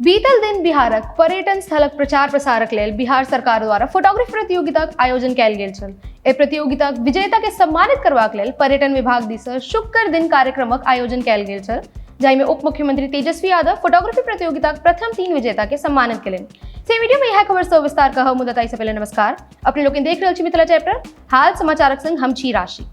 बीतल दिन बिहारक पर्यटन स्थलक प्रचार प्रसारक लेल बिहार सरकार द्वारा फोटोग्राफी प्रतियोगिताक आयोजन कयल गेल छल। एहि प्रतियोगिताक विजेता के सम्मानित करबाक लेल पर्यटन विभाग दिससँ शुक्र दिन कार्यक्रमक आयोजन कयल गेल छल, जाहिमे उप मुख्यमंत्री तेजस्वी यादव फोटोग्राफी प्रतियोगिताक प्रथम 3 विजेता के सम्मानित केलनि। से वीडियो में यह खबर से विस्तार कहब, मुदा ताहि से पहले नमस्कार। अपने लोग देख रहल छी मिथिला चैप्टर। हाल समाचारक संग हम छी राशि।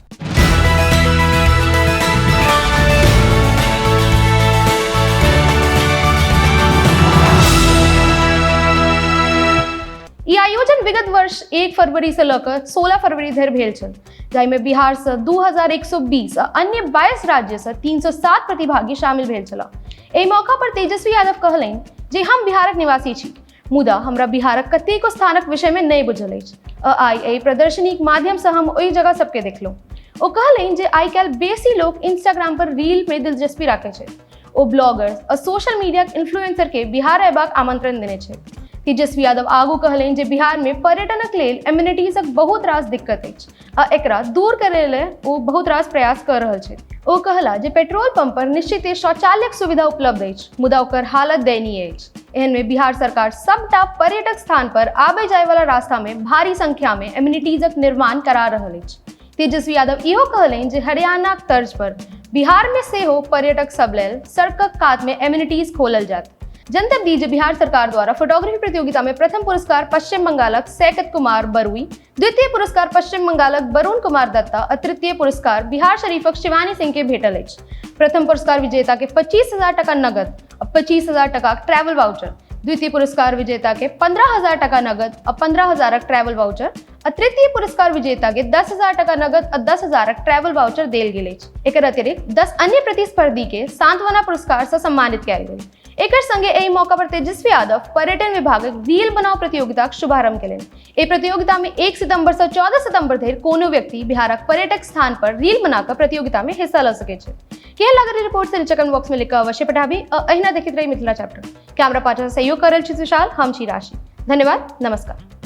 ई आयोजन विगत वर्ष 1 फरवरी से लऽ 16 फरवरी धरि भेल छल, जाहिमे बिहार से 2120 आ अन्य 22 राज्य से 307 प्रतिभागी शामिल भेल छलाह। एहि मौका पर तेजस्वी यादव कहलनि जे हम बिहारक निवासी छी, मुदा हमरा बिहारक कतेको स्थानक विषय में नहि बुझल अछि। आइ एहि प्रदर्शनीक माध्यम से हम ओहि जगह सबके देखलहुँ। ओ कहलनि जे आइ काल्हि बेसी लोग इंस्टाग्राम पर रील में दिलचस्पी राखै छै। ओ ब्लॉगर्स आ सोशल मीडिया इन्फ्लुएंसर के बिहार अयबाक आमंत्रण देने छै। तेजस्वी यादव आगू कहलनि जे बिहार में पर्यटनक लेल एम्यूनिटीजक बहुत रास दिक्कत अछि आ एकरा दूर करै लेल ओ बहुत रास प्रयास कर रहल छै। ओ कहला जे पेट्रोल पंप पर निश्चिते शौचालयक सुविधा उपलब्ध अछि, मुदा ओकर हालत दयनीय अछि। एहन में बिहार सरकार सबटा पर्यटक स्थान पर आबे जाय वाला रास्ता में भारी संख्या में एम्यूनिटीजक निर्माण करा रहल अछि। तेजस्वी यादव इहो कहलनि जे हरियाणाक तर्ज पर बिहार में सेहो पर्यटक सब लेल सड़कक कात में एम्यूनिटीज खोलल जायत। जनतब दी जे बिहार सरकार द्वारा फोटोग्राफी प्रतियोगिता में प्रथम पुरस्कार पश्चिम बंगालक सैकत कुमार बरुई, द्वितीय पुरस्कार पश्चिम बंगालक वरुण कुमार दत्ता और तृतीय पुरस्कार बिहार शरीफक शिवानी सिंह के भेटल अछि। प्रथम पुरस्कार विजेता के 25,000 टका नगद और 25,000 टका ट्रैवल वाउचर, द्वितीय पुरस्कार विजेता के 15,000 टका नगद और 15,000 ट्रैवल वाउचर और तृतीय पुरस्कार विजेता के 10,000 टका नगद और 10,000 ट्रैवल वाउचर देल गेल अछि। एकर अतिरिक्त 10 अन्य प्रतिस्पर्धी के सांत्वना पुरस्कार से सम्मानित कयल गेल। एकर संगे एहि मौका पर तेजस्वी यादव पर्यटन विभागक रील बनाओ प्रतियोगिताक शुभारंभ केलनि। एहि प्रतियोगिता में 1 सितंबर से 14 सितंबर धरि कोनो व्यक्ति बिहारक पर्यटक स्थान पर रील बनाकर प्रतियोगिता में हिस्सा ल सकै छै। केहन लागल रिपोर्ट से नीचे कमेंट बॉक्स में लिख अवश्य पठाबी। अहिना देखैत रही मिथिला चैप्टर। कैमरा पार्टनर सहयोग कर रहल छी विशाल, हम छी राशि। धन्यवाद, नमस्कार।